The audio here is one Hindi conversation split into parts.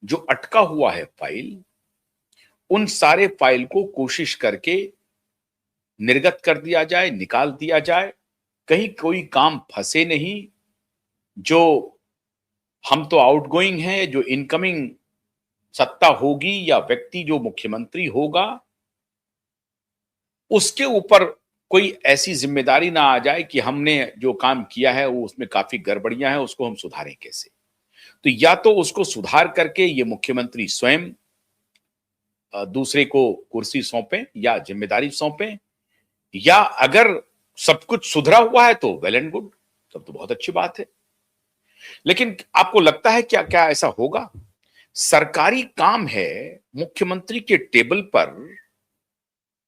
जो अटका हुआ है फाइल, उन सारे फाइल को कोशिश करके निर्गत कर दिया जाए, निकाल दिया जाए, कहीं कोई काम फंसे नहीं। जो हम तो आउटगोइंग हैं, जो इनकमिंग सत्ता होगी या व्यक्ति जो मुख्यमंत्री होगा, उसके ऊपर कोई ऐसी जिम्मेदारी ना आ जाए कि हमने जो काम किया है वो उसमें काफी गड़बड़ियां हैं, उसको हम सुधारें कैसे। तो या तो उसको सुधार करके ये मुख्यमंत्री स्वयं दूसरे को कुर्सी सौंपें या जिम्मेदारी सौंपें, या अगर सब कुछ सुधरा हुआ है तो वेल एंड गुड, तब तो बहुत अच्छी बात है। लेकिन आपको लगता है क्या क्या ऐसा होगा? सरकारी काम है, मुख्यमंत्री के टेबल पर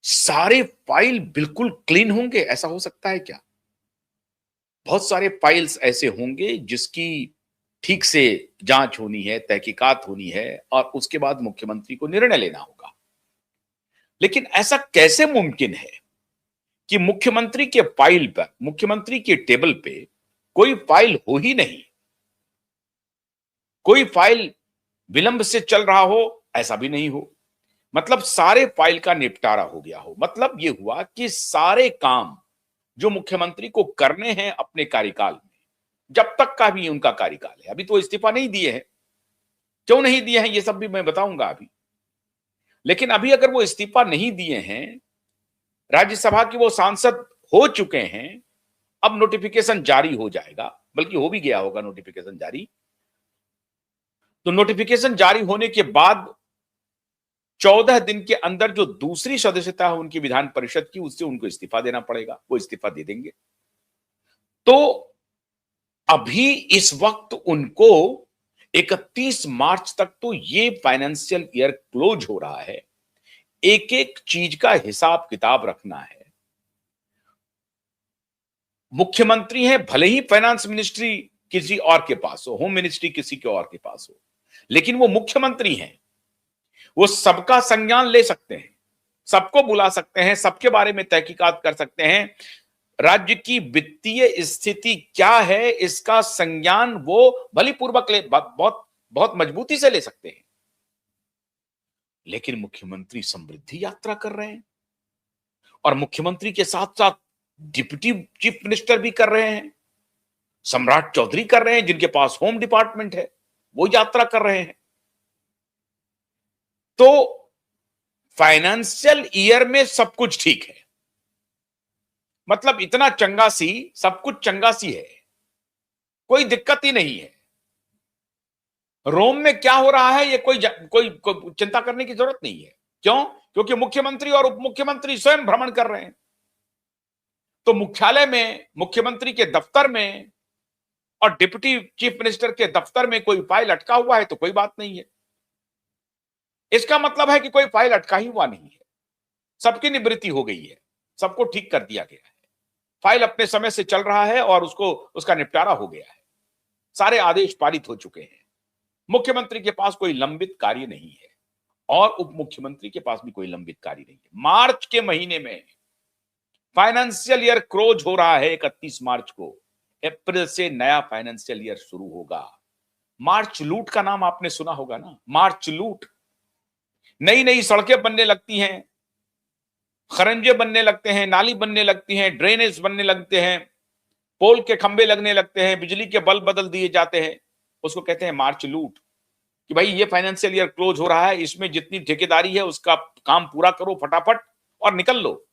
सारे फाइल बिल्कुल क्लीन होंगे, ऐसा हो सकता है क्या? बहुत सारे फाइल्स ऐसे होंगे जिसकी ठीक से जांच होनी है, तहकीकात होनी है और उसके बाद मुख्यमंत्री को निर्णय लेना होगा। लेकिन ऐसा कैसे मुमकिन है कि मुख्यमंत्री के फाइल पर, मुख्यमंत्री के टेबल पे कोई फाइल हो ही नहीं, कोई फाइल विलंब से चल रहा हो, ऐसा भी नहीं हो। मतलब सारे फाइल का निपटारा हो गया हो। मतलब यह हुआ कि सारे काम जो मुख्यमंत्री को करने हैं अपने कार्यकाल में, जब तक का भी उनका कार्यकाल है, अभी तो इस्तीफा नहीं दिए हैं, क्यों नहीं दिए हैं ये सब भी मैं बताऊंगा अभी। लेकिन अभी अगर वो इस्तीफा नहीं दिए हैं, राज्यसभा की वो सांसद हो चुके हैं, अब नोटिफिकेशन जारी हो जाएगा, बल्कि हो भी गया होगा नोटिफिकेशन जारी। तो नोटिफिकेशन जारी होने के बाद 14 दिन के अंदर जो दूसरी सदस्यता है उनकी विधान परिषद की, उससे उनको इस्तीफा देना पड़ेगा, वो इस्तीफा दे देंगे। तो अभी इस वक्त उनको 31 मार्च तक तो ये फाइनेंशियल ईयर क्लोज हो रहा है, एक एक चीज का हिसाब किताब रखना है। मुख्यमंत्री हैं, भले ही फाइनेंस मिनिस्ट्री किसी और के पास हो, होम मिनिस्ट्री किसी के और के पास हो, लेकिन वो मुख्यमंत्री हैं, वो सबका संज्ञान ले सकते हैं, सबको बुला सकते हैं, सबके बारे में तहकीकात कर सकते हैं। राज्य की वित्तीय स्थिति क्या है इसका संज्ञान वो बलिपूर्वक ले, बहुत बहुत मजबूती से ले सकते हैं। लेकिन मुख्यमंत्री समृद्धि यात्रा कर रहे हैं और मुख्यमंत्री के साथ साथ डिप्टी चीफ मिनिस्टर भी कर रहे हैं, सम्राट चौधरी कर रहे हैं जिनके पास होम डिपार्टमेंट है, वो यात्रा कर रहे हैं। तो फाइनेंशियल ईयर में सब कुछ ठीक है, मतलब इतना चंगासी, सब कुछ चंगासी है, कोई दिक्कत ही नहीं है। रोम में क्या हो रहा है ये कोई चिंता करने की जरूरत नहीं है। क्यों? क्योंकि मुख्यमंत्री और उप मुख्यमंत्री स्वयं भ्रमण कर रहे हैं। तो मुख्यालय में, मुख्यमंत्री के दफ्तर में और डिप्टी चीफ मिनिस्टर के दफ्तर में कोई फाइल अटका हुआ है तो कोई बात नहीं है। इसका मतलब है कि कोई फाइल अटका ही हुआ नहीं है, सबकी निवृत्ति हो गई है, सबको ठीक कर दिया गया है, फाइल अपने समय से चल रहा है और उसका निपटारा हो गया है, सारे आदेश पारित हो चुके हैं। मुख्यमंत्री के पास कोई लंबित कार्य नहीं है और उप मुख्यमंत्री के पास भी कोई लंबित कार्य नहीं है। मार्च के महीने में फाइनेंशियल ईयर क्लोज हो रहा है 31 मार्च को, अप्रैल से नया फाइनेंशियल ईयर शुरू होगा। मार्च लूट का नाम आपने सुना होगा ना, मार्च लूट। नई नई सड़कें बनने लगती हैं, खरंजे बनने लगते हैं, नाली बनने लगती हैं, ड्रेनेज बनने लगते हैं, पोल के खंभे लगने लगते हैं, बिजली के बल्ब बदल दिए जाते हैं, उसको कहते हैं मार्च लूट। कि भाई ये फाइनेंशियल ईयर क्लोज हो रहा है, इसमें जितनी ठेकेदारी है उसका काम पूरा करो फटाफट और निकल लो।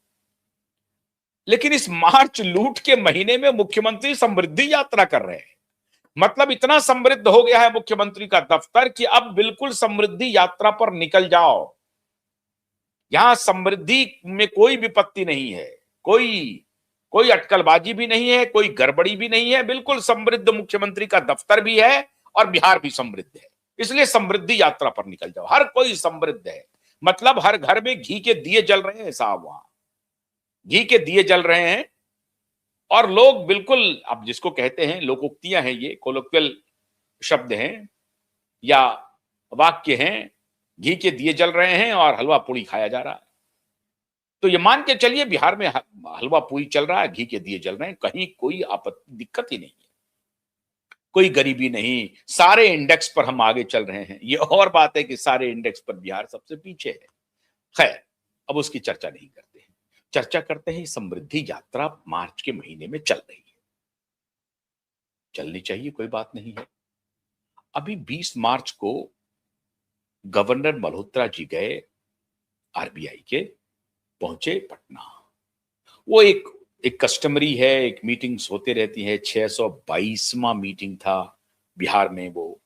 लेकिन इस मार्च लूट के महीने में मुख्यमंत्री समृद्धि यात्रा कर रहे हैं। मतलब इतना समृद्ध हो गया है मुख्यमंत्री का दफ्तर कि अब बिल्कुल समृद्धि यात्रा पर निकल जाओ। यहां समृद्धि में कोई विपत्ति नहीं है, कोई कोई अटकलबाजी भी नहीं है, कोई गड़बड़ी भी नहीं है, बिल्कुल समृद्ध मुख्यमंत्री का दफ्तर भी है और बिहार भी समृद्ध है। इसलिए समृद्धि यात्रा पर निकल जाओ, हर कोई समृद्ध है। मतलब हर घर में घी के दिए जल रहे हैं साहब, वहां घी के दिए जल रहे हैं और लोग बिल्कुल, अब जिसको कहते हैं लोकोक्तियां हैं, ये कोलोक्वियल शब्द हैं या वाक्य हैं, घी के दिए जल रहे हैं और हलवा पूड़ी खाया जा रहा है। तो ये मान के चलिए बिहार में हलवा पूरी चल रहा है, घी के दिए जल रहे हैं, कहीं कोई आपत्ति दिक्कत ही नहीं है। कोई गरीबी नहीं, सारे इंडेक्स पर हम आगे चल रहे हैं। ये और बात है कि सारे इंडेक्स पर बिहार सबसे पीछे है। खैर, अब उसकी चर्चा नहीं करते हैं। चर्चा करते हैं समृद्धि यात्रा मार्च के महीने में चल रही है। चलनी चाहिए, कोई बात नहीं है। अभी 20 मार्च को गवर्नर मल्होत्रा जी गए आरबीआई के, पहुंचे पटना। वो एक कस्टमरी है, एक मीटिंग्स होते रहती है। 622वां मीटिंग था बिहार में वो,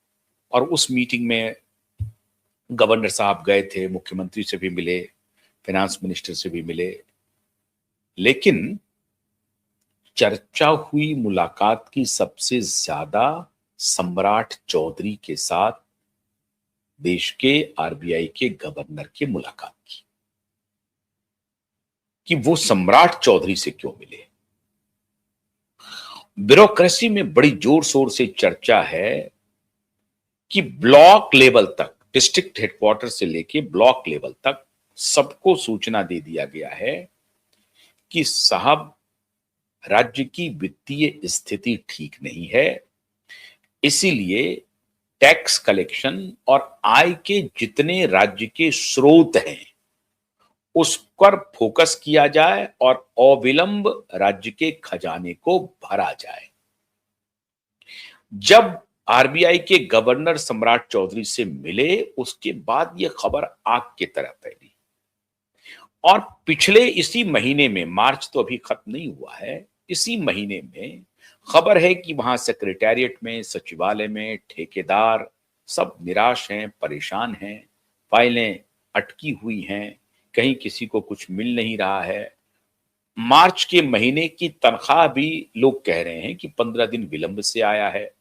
और उस मीटिंग में गवर्नर साहब गए थे, मुख्यमंत्री से भी मिले, फाइनेंस मिनिस्टर से भी मिले। लेकिन चर्चा हुई मुलाकात की सबसे ज्यादा सम्राट चौधरी के साथ देश के आरबीआई के गवर्नर की मुलाकात की, कि वो सम्राट चौधरी से क्यों मिले। ब्यूरोक्रेसी में बड़ी जोर शोर से चर्चा है कि ब्लॉक लेवल तक, डिस्ट्रिक्ट हेडक्वार्टर से लेके ब्लॉक लेवल तक सबको सूचना दे दिया गया है कि साहब, राज्य की वित्तीय स्थिति ठीक नहीं है, इसीलिए टैक्स कलेक्शन और आय के जितने राज्य के स्रोत हैं उस पर फोकस किया जाए और अविलंब राज्य के खजाने को भरा जाए। जब आरबीआई के गवर्नर सम्राट चौधरी से मिले, उसके बाद यह खबर आग की तरह फैली, और पिछले इसी महीने में, मार्च तो अभी खत्म नहीं हुआ है, इसी महीने में खबर है कि वहां सेक्रेटेरिएट में, सचिवालय में ठेकेदार सब निराश हैं, परेशान हैं, फाइलें अटकी हुई हैं, कहीं किसी को कुछ मिल नहीं रहा है। मार्च के महीने की तनख्वाह भी लोग कह रहे हैं कि 15 दिन विलंब से आया है,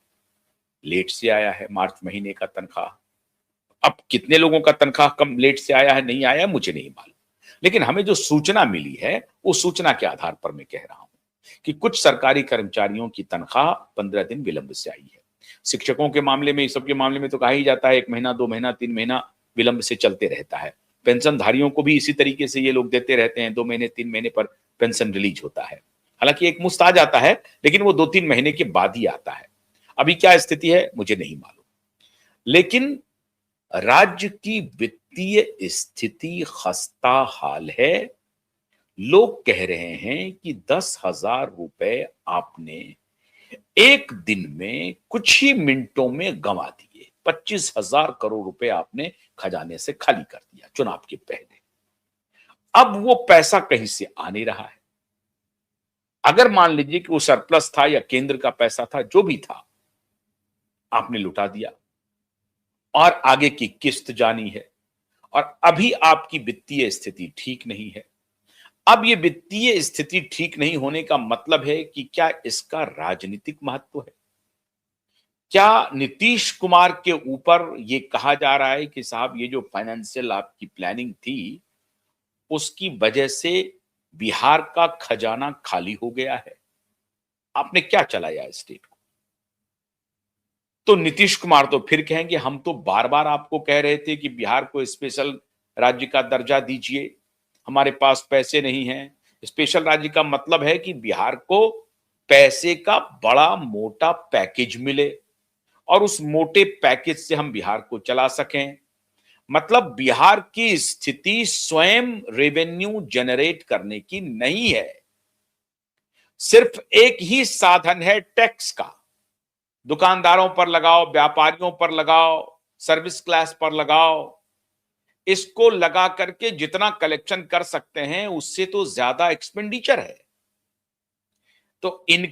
लेट से आया है मार्च महीने का तनख्वाह। अब कितने लोगों का तनख्वाह कम लेट से आया है, नहीं आया, मुझे नहीं मालूम, लेकिन हमें जो सूचना मिली है उस सूचना के आधार पर मैं कह रहा हूं कि कुछ सरकारी कर्मचारियों की तनख्वाह 15 दिन विलंब से आई है। शिक्षकों के मामले में, इस सब के मामले में तो कहा ही जाता है 1 महीना, 2 महीना, 3 महीना विलंब से चलते रहता है। पेंशनधारियों को भी इसी तरीके से ये लोग देते रहते हैं, 2 महीने 3 महीने पर पेंशन रिलीज होता है। हालांकि एक मुश्त आ जाता है, लेकिन वो 2-3 महीने के बाद ही आता है। अभी क्या स्थिति है मुझे नहीं मालूम, लेकिन राज्य की वित्तीय स्थिति खस्ता हाल है। लोग कह रहे हैं कि 10,000 रुपए आपने एक दिन में, कुछ ही मिनटों में गंवा दिए। 25,000 करोड़ रुपए आपने खजाने से खाली कर दिया चुनाव के पहले। अब वो पैसा कहीं से आ नहीं रहा है। अगर मान लीजिए कि वो सरप्लस था या केंद्र का पैसा था, जो भी था, आपने लुटा दिया और आगे की किस्त जानी है, और अभी आपकी वित्तीय स्थिति ठीक नहीं है। अब ये वित्तीय स्थिति ठीक नहीं होने का मतलब है कि क्या इसका राजनीतिक महत्व है? क्या नीतीश कुमार के ऊपर ये कहा जा रहा है कि साहब, ये जो फाइनेंशियल आपकी प्लानिंग थी, उसकी वजह से बिहार का खजाना खाली हो गया है, आपने क्या चलाया स्टेट को? तो नीतीश कुमार तो फिर कहेंगे हम तो बार बार आपको कह रहे थे कि बिहार को स्पेशल राज्य का दर्जा दीजिए, हमारे पास पैसे नहीं हैं। स्पेशल राज्य का मतलब है कि बिहार को पैसे का बड़ा मोटा पैकेज मिले और उस मोटे पैकेज से हम बिहार को चला सकें। मतलब बिहार की स्थिति स्वयं रेवेन्यू जनरेट करने की नहीं है, सिर्फ एक ही साधन है टैक्स का। दुकानदारों पर लगाओ, व्यापारियों पर लगाओ, सर्विस क्लास पर लगाओ, इसको लगा करके जितना कलेक्शन कर सकते हैं उससे तो ज्यादा एक्सपेंडिचर है। तो इन